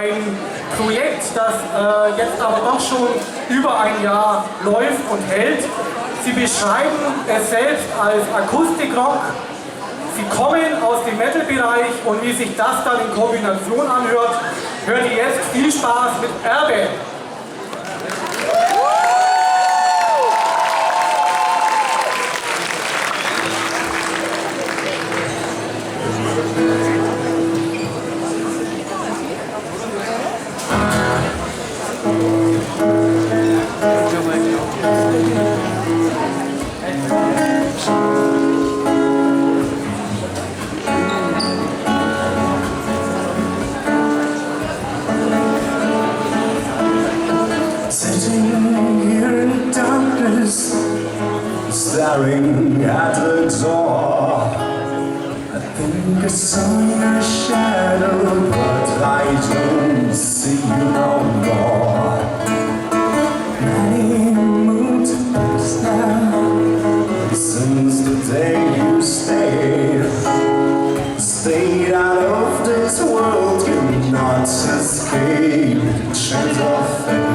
Ein Projekt, das jetzt aber doch schon über ein Jahr läuft und hält. Sie beschreiben es selbst als Akustikrock. Sie kommen aus dem Metal-Bereich und wie sich das dann in Kombination anhört, hört ihr jetzt viel Spaß mit Aerbe. Staring at the door, I think I saw your shadow, but I don't see you no more. Many moons passed now since the day you stayed out of this world, cannot escape the chains of fate.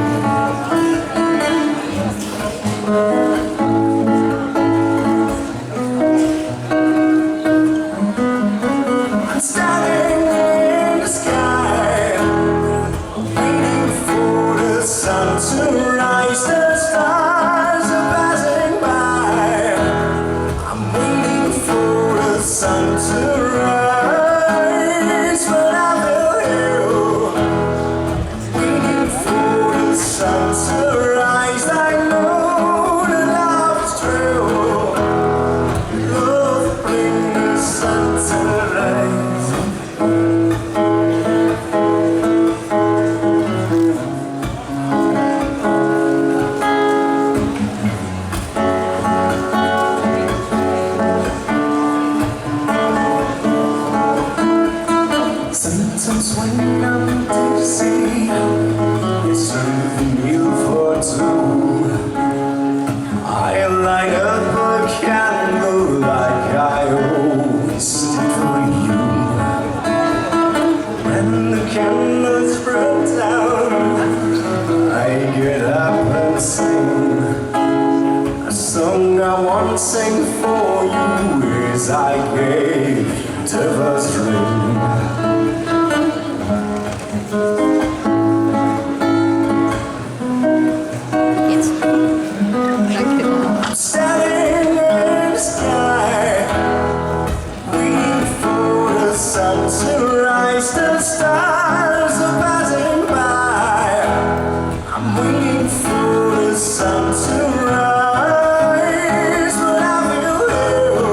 When I'm dizzy, it's serving you for two. I light up a candle like I always did for you. When the candles burn down, I get up and sing a song I once sang for you as I gave to the string. The stars are passing by. I'm waiting for the sun to rise, but I feel you.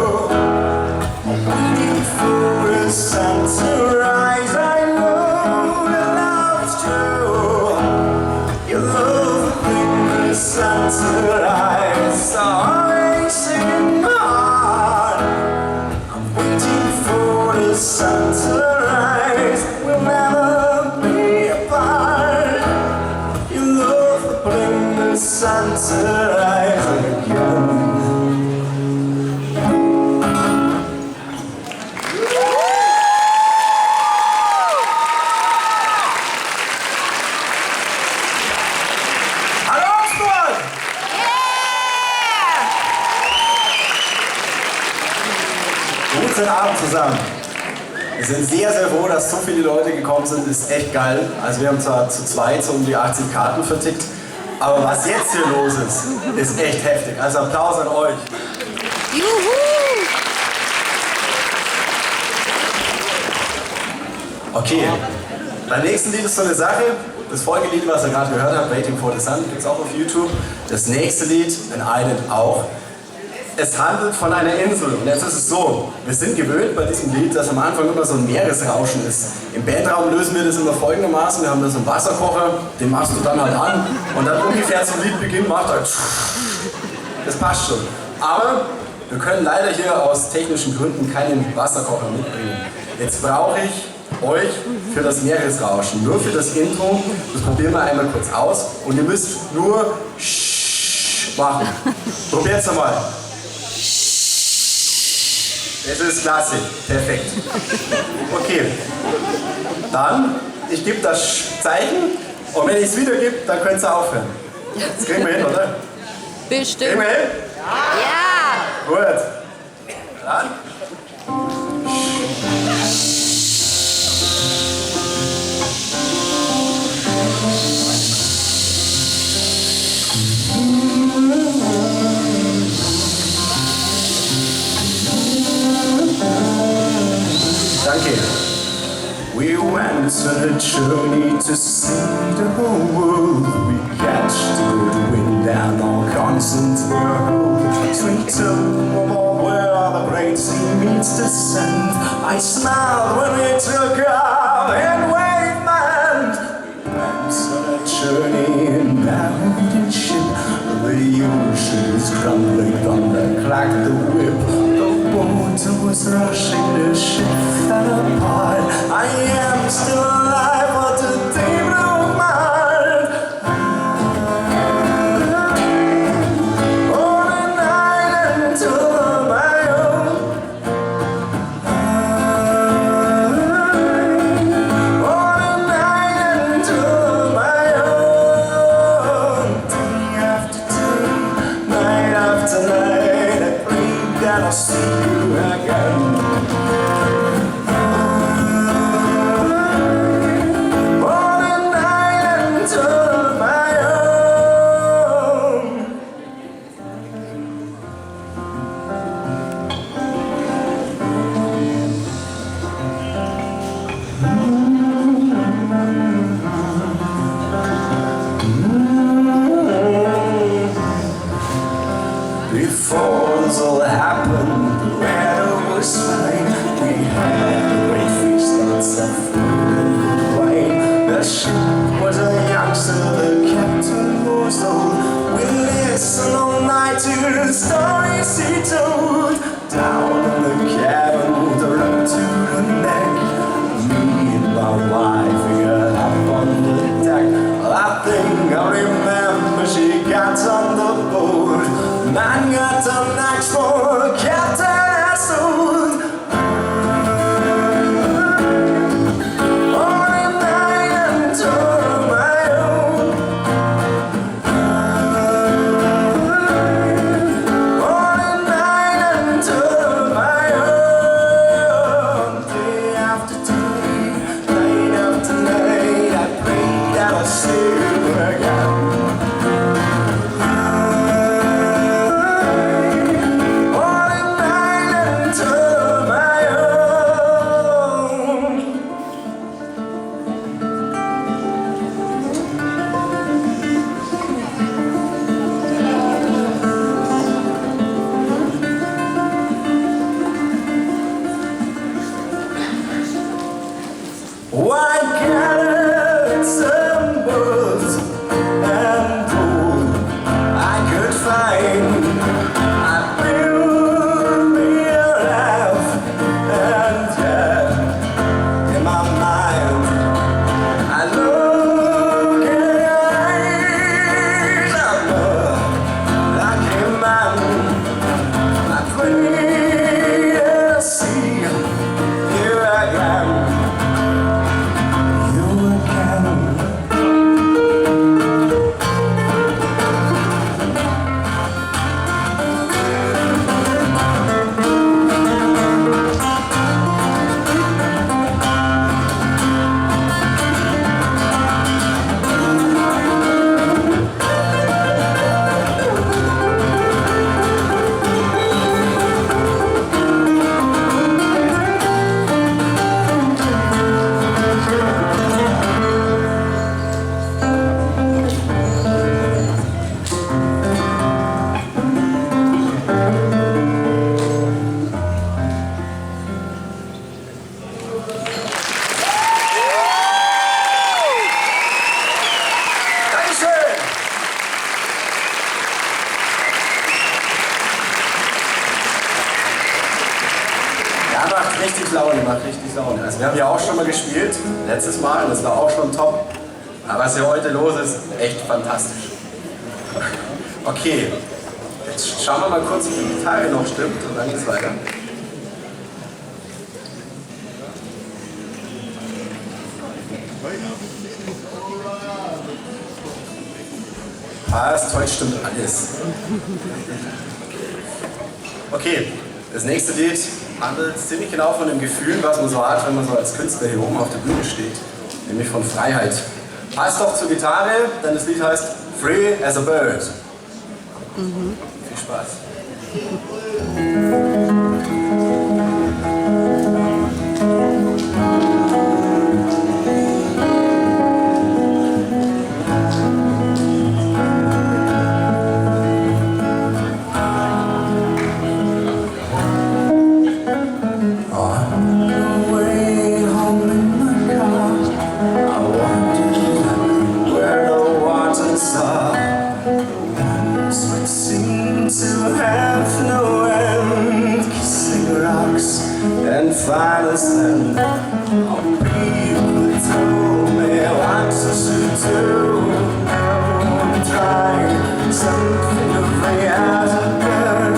I'm waiting for the sun to rise. I know that love's true. Your love brings the sun to rise. So I'm singing my heart. I'm waiting for the sun to rise. We'll never be apart. Your love will bring the sun to rise again. Hallo Augsburg! Yeah! Guten Abend zusammen. Wir sind sehr, sehr froh, dass so viele Leute gekommen sind. Das ist echt geil. Also wir haben zwar zu zweit so um die 80 Karten vertickt, aber was jetzt hier los ist, ist echt heftig. Also Applaus an euch. Juhu! Okay, beim nächsten Lied ist so eine Sache. Das Folgelied, was ihr gerade gehört habt, Waiting for the Sun, gibt es auch auf YouTube. Das nächste Lied, An Island auch. Es handelt von einer Insel und jetzt ist es so, wir sind gewöhnt bei diesem Lied, dass am Anfang immer so ein Meeresrauschen ist. Im Bandraum lösen wir das immer folgendermaßen, wir haben da so einen Wasserkocher, den machst du dann halt an und dann ungefähr zum Liedbeginn macht er. Das passt schon. Aber wir können leider hier aus technischen Gründen keinen Wasserkocher mitbringen. Jetzt brauche ich euch für das Meeresrauschen, nur für das Intro, das probieren wir einmal kurz aus und ihr müsst nur machen. Probiert's einmal. Das ist klasse, perfekt. Okay, dann ich gebe das Zeichen und wenn ich es wieder gebe, dann könnt ihr aufhören. Das kriegen wir hin, oder? Bestimmt. Kriegen wir hin? Ja. Gut. Dann. Danke. We went on a journey to see the whole world. We catch the good wind and our constant world. Sweet tomb where the great sea meets the sand. I smiled when we took off and waved my hand. We went on a journey in that wooden ship. The ocean was crumbling, thunder clacked the whip. The water was rushing, the ship fell apart. I am still alive, but the day blew my heart. On an island all my own. On an island all my own. Day after day, night after night, I pray that I'll see you again. Before this all happened, the weather was fine. We had a great feast, lots of food and good wine. The ship was a youngster, the captain was old. We listened all night to the stories he told. Down in the cabin with her up to the neck. Me and my wife, we got up on the deck. I think I remember she got on the boat. Man got an axe for Captain Assault. On an island all my own. On an island all my own. Day after day, night after night, I pray that I'll see you again. White carrots and birds and gold I could find. I will be alive and dead in my mind. I look in your eyes, I'm like a man. I pray to see here I am. Macht richtig Laune. Also wir haben ja auch schon mal gespielt, letztes Mal, das war auch schon top. Aber was hier heute los ist, echt fantastisch. Okay, jetzt schauen wir mal kurz, ob die Gitarre noch stimmt und dann geht's weiter. passt, heute stimmt alles. Okay, das nächste Lied handelt ziemlich genau von dem Gefühl, was man so hat, wenn man so als Künstler hier oben auf der Bühne steht, nämlich von Freiheit. Passt doch zur Gitarre, denn das Lied heißt Free as a Bird. Viel Spaß. And people told me what to do. I'm trying something to free as a bird.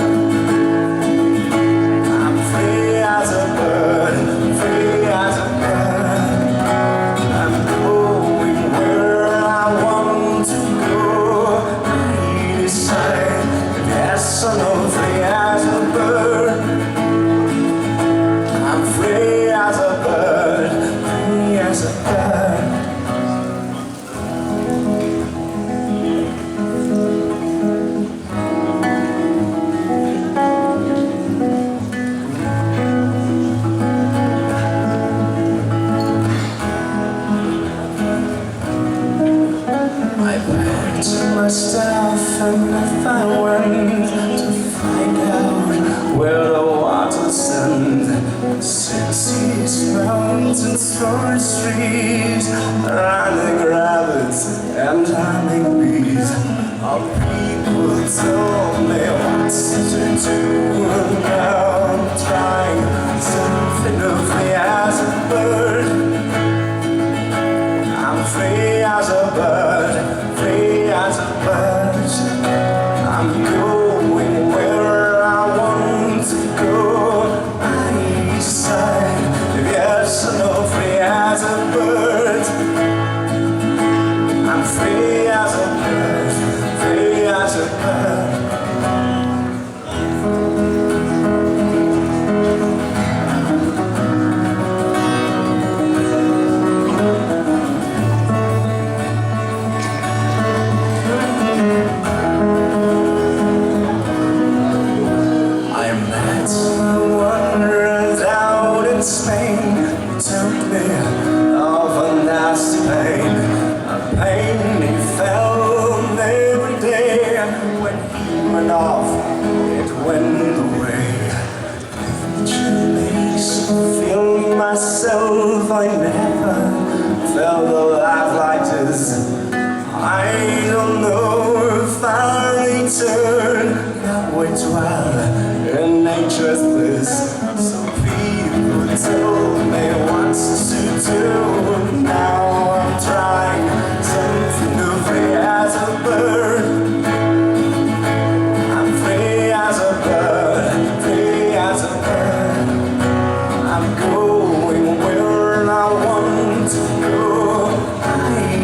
I'm free as a bird, free as a bird. I'm going where I want to go. I decide if yes or no, free as a bird. Free as a bird, free as a bird. I packed my stuff and I went to find out where the water sends. Cities, mountains, forest trees, running rabbits and humming bees. All people told me what to do. Now I'm trying something to free as a bird. I'm free as a bird, free as a bird. I'm going where I want to go. Yes, no, free as a bird. I'm free as a bird, free as a bird. I met wanderers out in Spain. Told me of a nasty pain, a pain he felt every day. When he went off, it went away. Picture makes me feel myself. I never felt alive like this. I don't know if I'll return. That way to hell in nature's bliss. So people told me what to do. Now I'm trying something to free as a bird. I'm free as a bird, free as a bird. I'm going where I want to go. I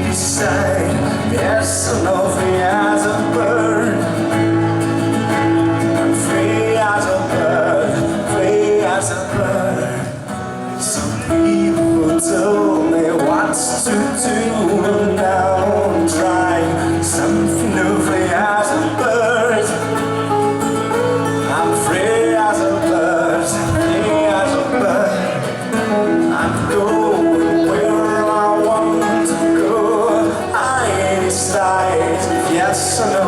decide yes or no, free as a bird. I'm free as a bird, free as a bird. Some people told me what to do. Now I'm trying something new, free as a bird. I'm free as a bird, free as a bird. I'm going where I want to go. I decide yes or no.